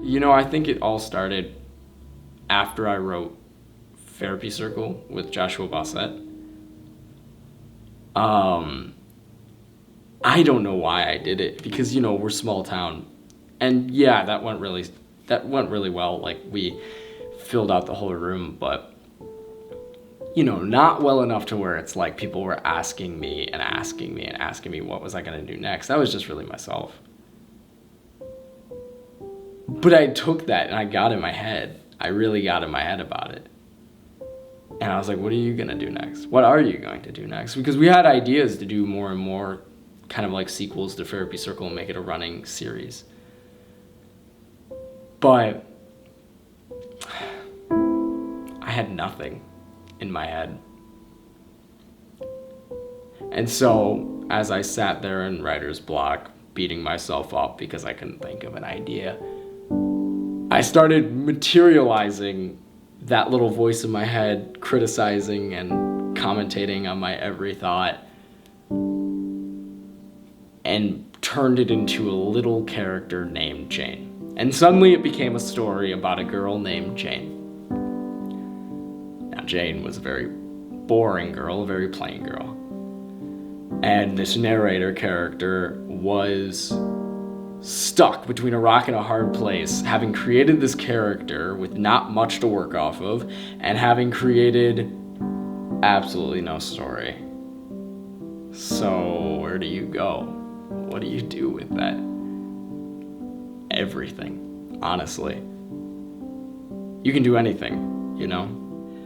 I think it all started after I wrote Therapy Circle with Joshua Bassett. I don't know why I did it because, we're small town. And yeah, that went really well. Like, we filled out the whole room, but not well enough to where it's like people were asking me what was I going to do next. That was just really myself. But I took that and I got in my head. I really got in my head about it. And I was like, what are you going to do next? What are you going to do next? Because we had ideas to do more and more kind of like sequels to Therapy Circle and make it a running series. But I had nothing in my head. And so as I sat there in writer's block, beating myself up because I couldn't think of an idea, I started materializing that little voice in my head, criticizing and commentating on my every thought, and turned it into a little character named Jane. And suddenly it became a story about a girl named Jane. Now, Jane was a very boring girl, a very plain girl. And this narrator character was stuck between a rock and a hard place, having created this character with not much to work off of, and having created absolutely no story. So where do you go? What do you do with that? Everything, honestly. You can do anything,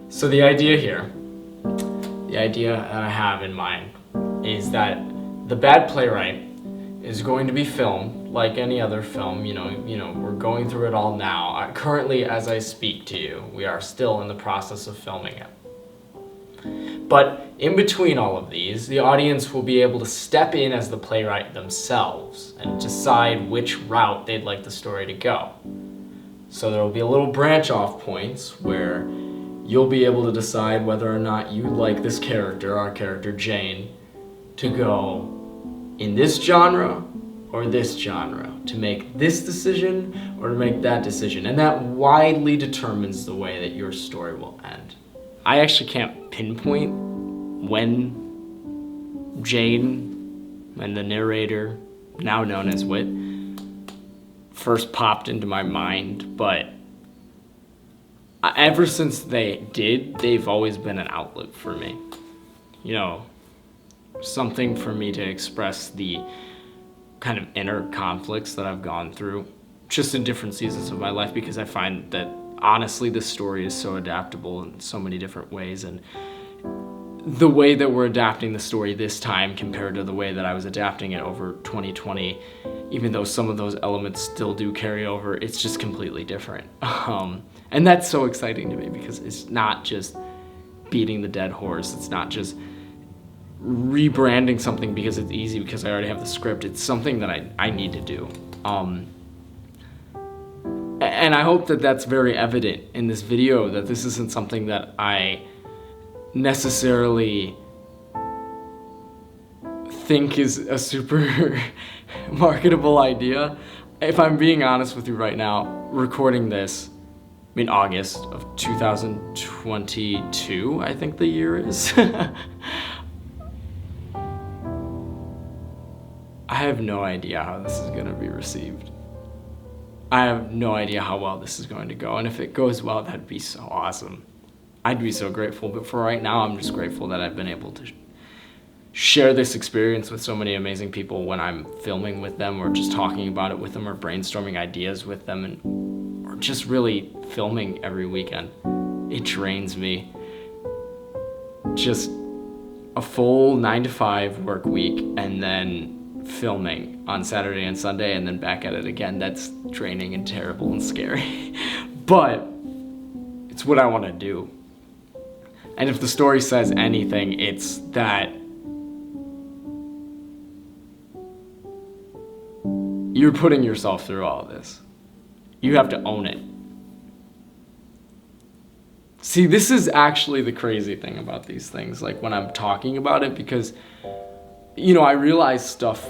So the idea that I have in mind is that The Bad Playwright is going to be filmed like any other film. We're going through it all now. Currently, as I speak to you, we are still in the process of filming it. But in between all of these, the audience will be able to step in as the playwright themselves and decide which route they'd like the story to go. So there will be a little branch off points where you'll be able to decide whether or not you like this character, our character Jane, to go in this genre or this genre, to make this decision or to make that decision. And that widely determines the way that your story will end. I actually can't pinpoint when Jane and the narrator, now known as Wit, first popped into my mind, but ever since they've always been an outlet for me. Something for me to express the kind of inner conflicts that I've gone through just in different seasons of my life, because I find that honestly this story is so adaptable in so many different ways, and the way that we're adapting the story this time compared to the way that I was adapting it over 2020, even though some of those elements still do carry over, it's just completely different. And that's so exciting to me because it's not just beating the dead horse. It's not just rebranding something because it's easy because I already have the script. It's something that I need to do. And I hope that that's very evident in this video, that this isn't something that I necessarily think is a super marketable idea. If I'm being honest with you right now, recording this in August of 2022, I think the year is. I have no idea how this is going to be received. I have no idea how well this is going to go, and if it goes well, that'd be so awesome. I'd be so grateful, but for right now, I'm just grateful that I've been able to share this experience with so many amazing people when I'm filming with them, or just talking about it with them, or brainstorming ideas with them, or just really filming every weekend. It drains me. Just a full 9-to-5 work week, and then filming on Saturday and Sunday, and then back at it again. That's draining and terrible and scary. But it's what I want to do. And if the story says anything, it's that you're putting yourself through all of this. You have to own it. See, this is actually the crazy thing about these things, like when I'm talking about it, because I realize stuff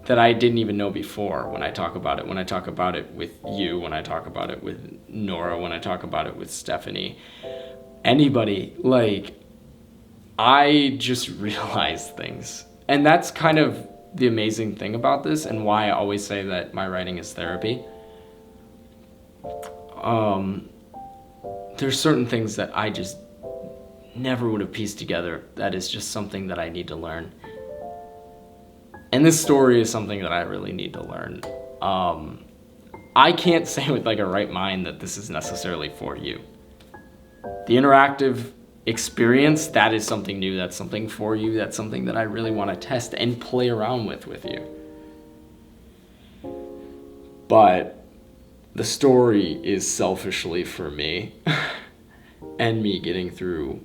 that I didn't even know before when I talk about it with you, when I talk about it with Nora, when I talk about it with Stephanie, anybody, like, I just realize things. And that's kind of the amazing thing about this, and why I always say that my writing is therapy. There's certain things that I just never would have pieced together. That is just something that I need to learn. And this story is something that I really need to learn. I can't say with like a right mind that this is necessarily for you. The interactive experience, that is something new, that's something for you, that's something that I really want to test and play around with you. But the story is selfishly for me and me getting through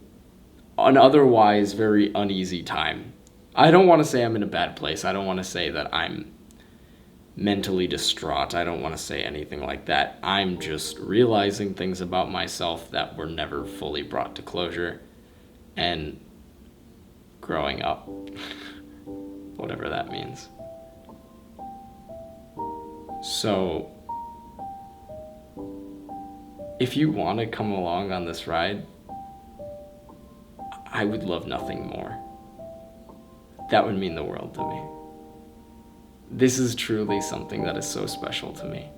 an otherwise very uneasy time. I don't want to say I'm in a bad place. I don't want to say that I'm mentally distraught. I don't want to say anything like that. I'm just realizing things about myself that were never fully brought to closure and growing up, whatever that means. So if you want to come along on this ride, I would love nothing more. That would mean the world to me. This is truly something that is so special to me.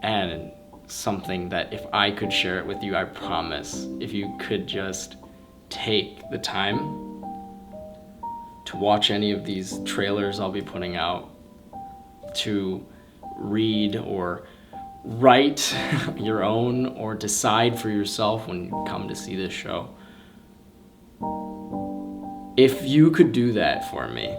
And something that if I could share it with you, I promise, if you could just take the time to watch any of these trailers I'll be putting out, to read or write your own, or decide for yourself when you come to see this show. If you could do that for me,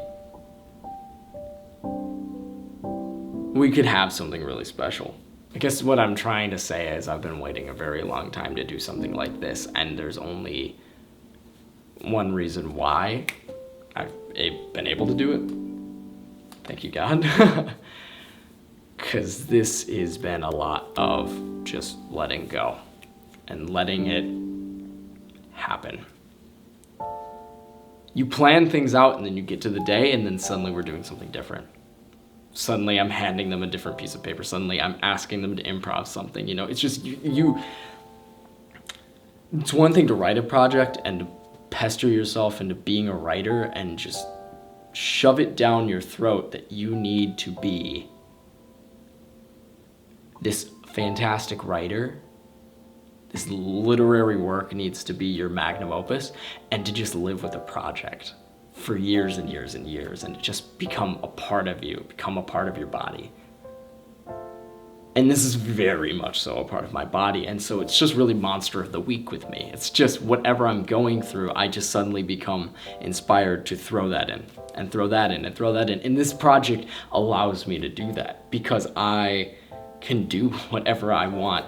we could have something really special. I guess what I'm trying to say is I've been waiting a very long time to do something like this, and there's only one reason why I've been able to do it. Thank you, God. Because this has been a lot of just letting go and letting it happen. You plan things out and then you get to the day and then suddenly we're doing something different. Suddenly I'm handing them a different piece of paper. Suddenly I'm asking them to improv something. You know, it's just it's one thing to write a project and to pester yourself into being a writer and just shove it down your throat that you need to be this fantastic writer. This literary work needs to be your magnum opus, and to just live with a project for years and years and years, and to just become a part of you, become a part of your body. And this is very much so a part of my body, and so it's just really monster of the week with me. It's just whatever I'm going through, I just suddenly become inspired to throw that in, and throw that in, and throw that in. And this project allows me to do that, because I can do whatever I want.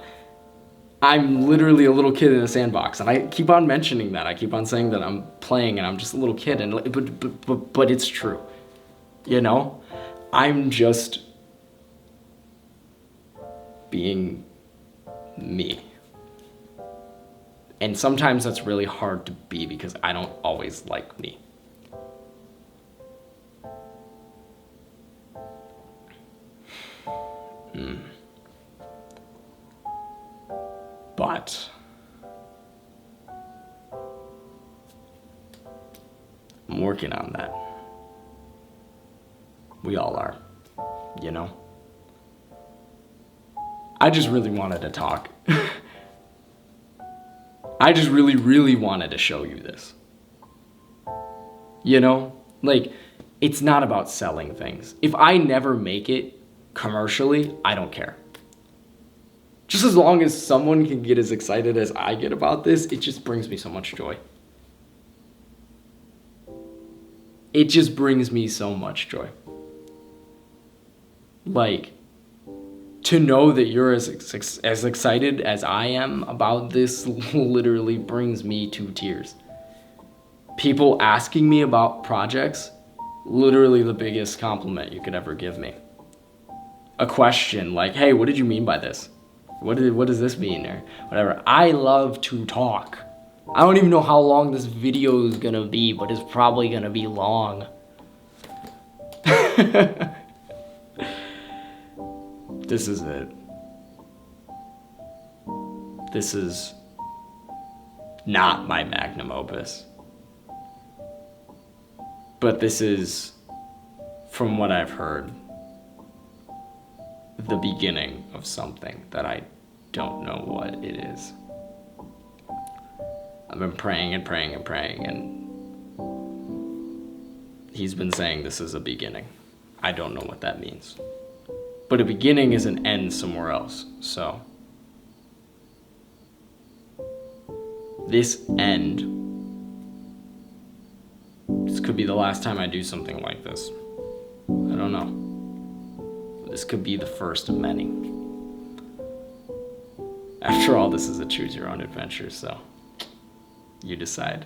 I'm literally a little kid in a sandbox, and I keep on mentioning that. I keep on saying that I'm playing and I'm just a little kid, and but it's true. You know? I'm just being me. And sometimes that's really hard to be because I don't always like me. But I'm working on that. We all are, you know? I just really wanted to talk. I just really, really wanted to show you this. You know? Like, it's not about selling things. If I never make it commercially, I don't care. Just as long as someone can get as excited as I get about this, it just brings me so much joy. It just brings me so much joy. Like, to know that you're as excited as I am about this literally brings me to tears. People asking me about projects, literally the biggest compliment you could ever give me. A question like, hey, what did you mean by this? What does this mean, or whatever. I love to talk. I don't even know how long this video is gonna be, but it's probably gonna be long. This is it. This is not my magnum opus. But this is, from what I've heard, the beginning of something that I don't know what it is. I've been praying and praying and praying, and he's been saying this is a beginning. I don't know what that means. But a beginning is an end somewhere else, so this end, this could be the last time I do something like this. I don't know. This could be the first of many. After all, this is a choose your own adventure, so you decide.